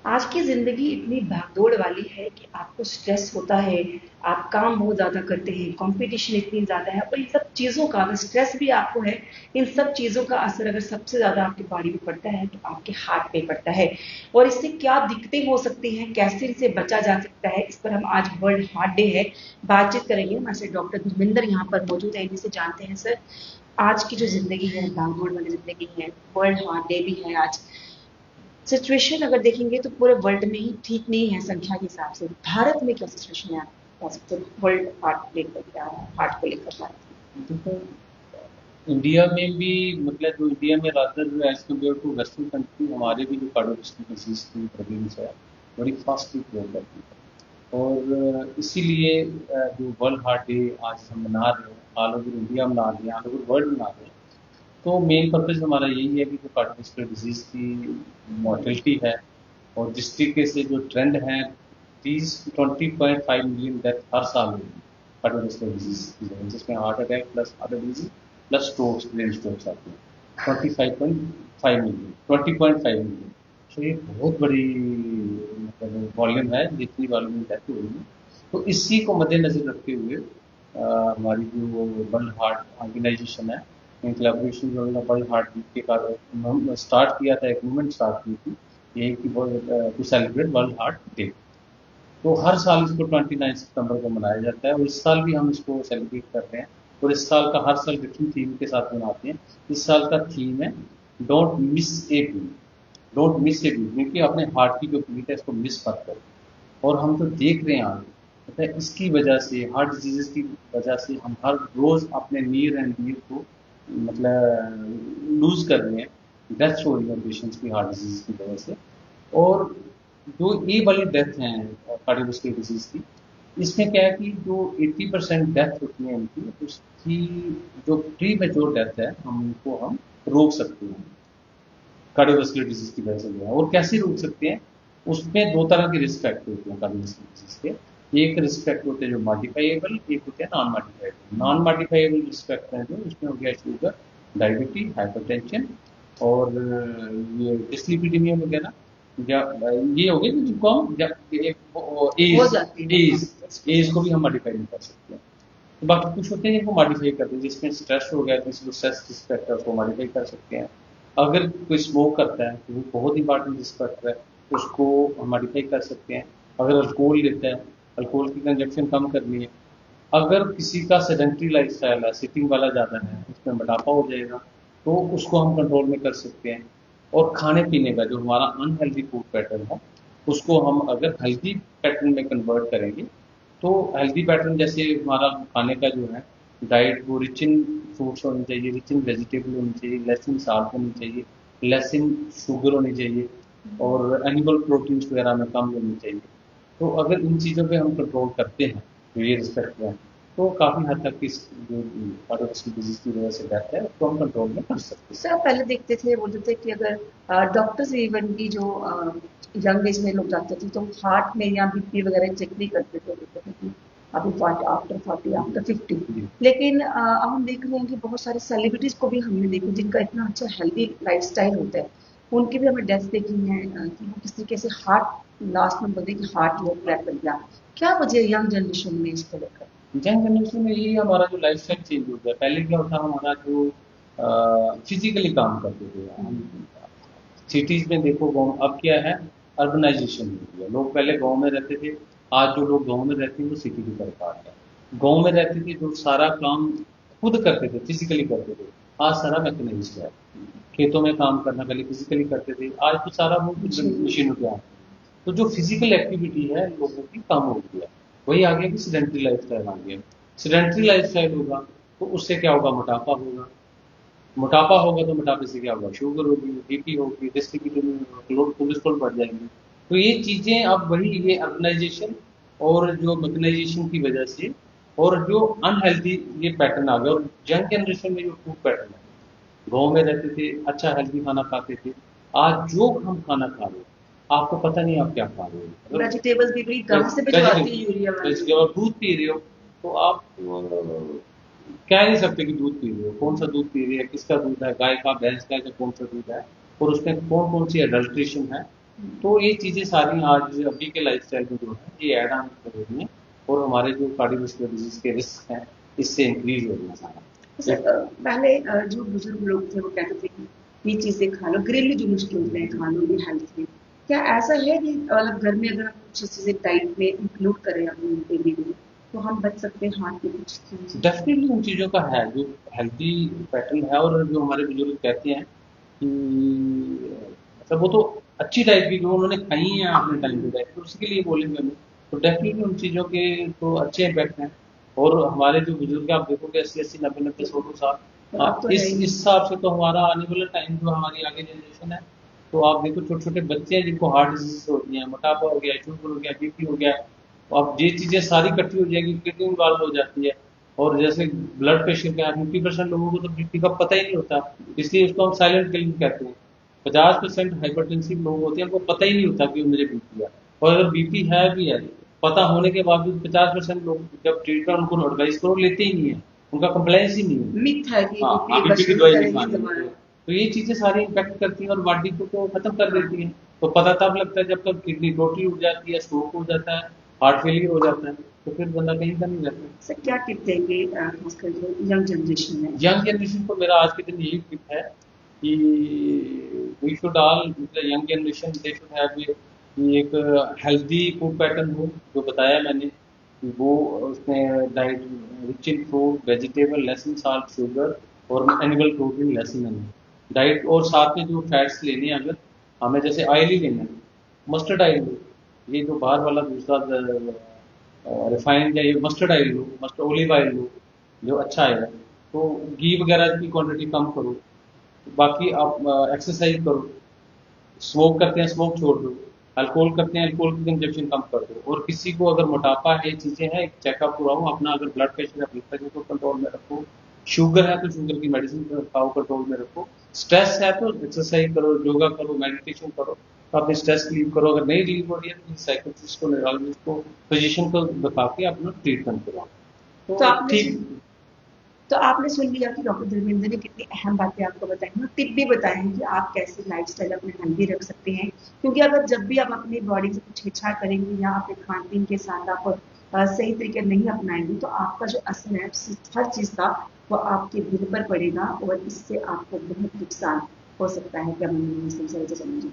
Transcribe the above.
आज की ज़िंदगी इतनी भागदौड़ वाली है कि आपको स्ट्रेस होता है, आप काम बहुत ज़्यादा करते हैं, कंपटीशन इतनी ज़्यादा है और इन सब चीज़ों का अगर स्ट्रेस भी आपको है, इन सब चीज़ों का असर अगर सबसे ज़्यादा आपकी बॉडी पे पड़ता है तो आपके हार्ट पे पड़ता है। और इससे क्या दिक्कतें हो सकती हैं, कैसे इनसे बचा जा सकता है, इस पर हम आज वर्ल्ड हार्ट डे है, बातचीत करेंगे। हमारे साथ डॉक्टर धर्मेंद्र यहाँ पर मौजूद है, इन्हीं से जानते हैं। सर, आज की जो ज़िंदगी है, भागदौड़ वाली ज़िंदगी है, वर्ल्ड हार्ट डे भी है आज। सिचुएशन अगर देखेंगे तो पूरे वर्ल्ड में ही ठीक नहीं है संख्या के हिसाब से। भारत में क्या सिचुएशन है, आप बता सकते हो वर्ल्ड हार्ट लेकर, क्या हार्ट को लेकर भारत देखो, इंडिया में भी मतलब जो इंडिया में rather as compare to western country, हमारे भी जो कार्डियोवैस्कुलर डिजीज की प्रेवलेंस है बड़ी फास्टली ग्रो करती है। और इसीलिए जो वर्ल्ड हार्ट डे आज हम मना रहे हैं, ऑल ओवर इंडिया मना रहे हैं, ऑल ओवर वर्ल्ड मना रहे हैं, तो मेन पर्पज हमारा यही है कि जो कार्डियोवैस्कुलर डिजीज की मॉर्टेलिटी है और जिस तरीके से जो ट्रेंड है, 20.5 मिलियन डेथ हर साल हुई कार्डियोवैस्कुलर डिजीज की वजह से, जिसमें heart attack plus other disease plus strokes, brain strokes आते हैं। 20.5 मिलियन। तो ये बहुत बड़ी मतलब वॉल्यूम है, जितनी वॉल्यूम में डेथ हो रही है। तो इसी को मद्देनजर रखते हुए हमारी जो वर्ल्ड हार्ट ऑर्गेनाइजेशन है, इन कोलैबोरेशन में वर्ल्ड हार्ट के कारण स्टार्ट किया था, एक मूवमेंट स्टार्ट की थी, ये कि to celebrate world heart day. तो हर साल इसको 29 सितंबर को मनाया जाता है और इस साल भी हम इसको सेलिब्रेट कर रहे हैं। और इस साल का हर साल डिफरेंट थीम के साथ मनाते हैं। इस साल का थीम है don't miss a beat. Don't miss a beat, क्योंकि अपने हार्ट की जो बीट है इसको मिस मत करो। और हम तो देख रहे हैं आज, पता है इसकी वजह से, हार्ट डिजीजेस की वजह से हम हर रोज अपने नियर एंड डियर को मतलब लूज कर रहे हैं। डेथ हो रही है पेशेंट्स की हार्ट डिजीज की वजह से। और जो ये वाली डेथ है कार्डियोवैस्कुलर डिजीज की, इसमें क्या है कि जो 80% डेथ होती है इनकी, उसकी जो प्री मेच्योर डेथ है हम उनको हम रोक सकते हैं कार्डियोवैस्कुलर डिजीज की वजह से जो है। और कैसे रोक सकते हैं, उसमें दो तरह के रिस्क फैक्टर होते हैं कार्डियोवैस्कुलर डिजीज के। एक रिस्क फैक्टर होते हैं जो मॉडिफाइएबल, एक होते हैं non modifiable. Non modifiable risk factor है जो, उसमें हो गया शुगर, डायबिटीज, हाइपरटेंशन और ये डिस्लिपिडीमिया वगैरह, या ये हो गया कि जिनको हम हो एज जाती है। एज एज को भी हम मॉडिफाई नहीं कर सकते हैं। तो बाकी कुछ होते हैं जिनको मॉडिफाई करते हैं, जिसमें स्ट्रेस हो गया तो इसको स्ट्रेस रिस्क फैक्टर को मॉडिफाई कर सकते हैं। अगर कोई स्मोक करता है तो वो बहुत इंपॉर्टेंट रिस्क फैक्टर है, उसको हम मॉडिफाई कर सकते हैं। अगर अल्कोहल लेता है, अल्कोहल की कंजप्शन कम करनी है। अगर किसी का सेडेंट्री लाइफस्टाइल है, सिटिंग वाला ज़्यादा है, उसमें मोटापा हो जाएगा, तो उसको हम कंट्रोल में कर सकते हैं। और खाने पीने का जो हमारा अनहेल्दी फूड पैटर्न है, उसको हम अगर हेल्दी पैटर्न में कन्वर्ट करेंगे, तो हेल्दी पैटर्न जैसे हमारा खाने का जो है डाइट, वो रिच इन फ्रूट्स होनी चाहिए, रिच इन वेजिटेबल होनी चाहिए, लेस इन साल्ट होनी चाहिए, लेस इन शुगर होनी चाहिए, और एनिमल प्रोटीन्स वगैरह में कम होनी चाहिए। तो अगर इन चीज़ों पे हम कंट्रोल करते हैं, तो ये रिस्पेक्ट है, तो काफ़ी हद तक इस जो कार्डियोवैस्कुलर डिजीज की वजह से डेथ है उसको हम कंट्रोल में कर सकते हैं। सर, पहले देखते थे, बोलते थे कि अगर डॉक्टर्स इवन की जो यंग एज में लोग जाते थे तो हार्ट में या बीपी वगैरह चेक नहीं करते थे, बोलते थे कि अभी 40, आफ्टर 40, जी, आफ्टर 50। जी, लेकिन अब हम देख रहे हैं कि बहुत सारे सेलिब्रिटीज को भी हमने देखा जिनका इतना अच्छा हेल्दी लाइफस्टाइल होता है, उनकी भी हमें डेथ देखी है कि वो किस तरीके से हार्ट लास्ट में बोलते हैं कि हार्ट वो क्रैक कर गया। क्या वजह यंग जनरेशन में इसको लेकर? यंग जनरेशन में यही हमारा जो लाइफ स्टाइल चेंज हो गया। पहले क्या होता, हमारा जो फिजिकली काम करते थे हम सिटीज में, देखो गाँव अब क्या है, अर्बनाइजेशन हो गया। लोग पहले गाँव में रहते थे, आज जो लोग गाँव में रहते हैं वो सिटी की तरफ आ रहे हैं। गाँव में रहते थे जो सारा काम खुद करते थे, फिजिकली करते थे, आज सारा मैकेनाइज्ड है। खेतों में काम करना पहले फिजिकली करते थे, आज तो सारा वो जी। मशीनों पे आ गया। तो जो फिजिकल एक्टिविटी है लोगों की कम हो गई है। वही आ गया कि सीडेंट्री लाइफस्टाइल आ गया। सीडेंट्री लाइफस्टाइल होगा तो उससे क्या होगा, मोटापा होगा। मोटापा होगा तो मोटापे से क्या होगा, शुगर होगी, बीपी होगी, कोलेस्ट्रॉल बढ़ जाएंगे। तो ये चीजें अब वही, ये अर्बनाइजेशन और जो मेकनाइजेशन की वजह से, और जो अनहेल्दी ये पैटर्न आ गया। और यंग जनरेशन में जो फूड पैटर्न है, गाँव में रहते थे, अच्छा हेल्दी खाना खाते थे। आज जो हम खाना खा रहे हैं, आपको पता नहीं आप क्या खा रहे हो। अगर वेजिटेबल्स भी बड़ी कम से भी जो आती है यूरिया वेजिटेबल वाली। वेजिटेबल दूध पी रहे हो, तो आप कह नहीं सकते कि दूध पी रहे हो। कौन सा दूध पी रहे हैं, किसका दूध है, गाय का, भैंस का, या कौन सा दूध है, और उसमें कौन कौन सी एडल्ट्रेशन है, तो ये चीज़ें सारी आज अभी के लाइफस्टाइल में जो है ये ऐड ऑन कर रही हैं, और हमारे जो कार्डियोवास्कुलर डिजीज के रिस्क हैं इससे इंक्रीज हो रही है सारा। जैसे पहले जो बुजुर्ग लोग थे वो कहते थे कि ये चीजें खा लो, घरेलू जो नुस्खे होते हैं खा लो, ये हेल्थ में क्या ऐसा है कि मतलब घर में अगर हम कुछ चीजें डाइट में इंक्लूड करें अपनी डेली में तो हम बच सकते हैं हार्ट की कुछ चीजें? डेफिनेटली उन चीज़ों का है जो हेल्दी पैटर्न है, और जो हमारे बुजुर्ग कहते हैं कि मतलब वो तो अच्छी डाइट भी जो उन्होंने खाई है अपने टाइम पे डाइट, तो उसके लिए बोलेंगे हमें। तो डेफिनेटली उन चीज़ों के तो अच्छे इम्पैक्ट हैं। और हमारे जो बुजुर्ग हैं, आप देखोगे 80-80, 90-90, 100-100 साल, तो हाँ, अब तो है इस ही। हिसाब से तो हमारा आने वाला टाइम जो हमारी आगे जनरेशन है, तो आप देखो छोटे छोटे बच्चे हैं जिनको हार्ट डिजीज होती हैं, मोटापा हो गया, शुगर हो गया, बीपी हो गया। तो अब ये चीज़ें सारी इकट्ठी हो जाएगी, किडनी इन्वॉल्व हो जाती है। और जैसे ब्लड प्रेशर का 50% लोगों को तो बीपी का पता ही नहीं होता, इसलिए उसको हम साइलेंट किलिंग कहते हैं। 50% हाइपरटेंसिव लोग होते हैं, उनको पता ही नहीं होता कि मुझे बीपी है। और अगर बीपी है भी है, पता होने के बावजूद 50% लोग जब ट्रीटमेंट उनको एडवाइस करो लेते ही नहीं है, उनका कंप्लायंस ही नहीं है। मिथ है कि हाँ, बीपी बीपी की शुरू दवाई नहीं करेंगे खानी है। दोबारा। तो ये चीजें सारी इम्पैक्ट करती हैं और बॉडी को तो खत्म कर देती हैं। तो पता तब लगता है जब तक किडनी टोटली उड़ जाती है, स्ट्रोक हो जाता है, हार्ट फेलियर हो जाता है, तो फिर बंदा कहीं का नहीं रहता। सर क्या टिप देंगे खासकर जो यंग जनरेशन में? यंग जनरेशन को मेरा आज के दिन यही टिप है कि वी शुड ऑल, मतलब young generation they should have एक हेल्दी फूड पैटर्न हो, जो बताया मैंने कि वो उसमें diet rich in fruit vegetable, less in salt sugar, और animal protein less in any diet. और साथ में जो फैट्स लेने हैं, अगर हमें जैसे ऑयल ही लेना है, मस्टर्ड ऑयल लो, ये जो बाहर वाला दूसरा रिफाइंड या ये मस्टर्ड ऑयल लो, मस्टर्ड ओलिव ऑयल लो, जो अच्छा आएगा। तो घी वगैरह की क्वांटिटी कम करो। बाकी आप एक्सरसाइज करो, स्मोक करते हैं स्मोक छोड़ दो, अल्कोहल करते हैं अल्कोहल की कंजप्शन कम कर दो। और किसी को अगर मोटापा है, चीजें हैं, एक चेकअप करवाओ अपना। अगर ब्लड प्रेशर है, ब्लड प्रेशर को कंट्रोल में रखो। शुगर है तो शुगर की मेडिसिन खाओ, कंट्रोल में रखो। स्ट्रेस है तो एक्सरसाइज करो, योगा करो, मेडिटेशन करो, तो अपनी स्ट्रेस रिलीव करो। अगर नहीं रिलीव हो रही है तो साइकोलॉजिस्ट को, न्यूरोलॉजिस्ट को, फिजिशियन को दिखा के अपना ट्रीटमेंट करवाओ। तो तो आपने ठीक। तो आपने सुन लिया कि डॉक्टर धर्मेंद्र ने कितनी अहम बातें आपको बताई हैं, टिप भी बताए हैं कि आप कैसे लाइफस्टाइल अपने हेल्दी रख सकते हैं। क्योंकि अगर जब भी आप अपनी बॉडी से कुछ छेड़छाड़ करेंगे या अपने खान पीन के साथ आप सही तरीके नहीं अपनाएंगे तो आपका जो असर है हर चीज का वो आपके दिल पर पड़ेगा और इससे आपको बहुत नुकसान हो सकता है। क्या मैं समझ समझे?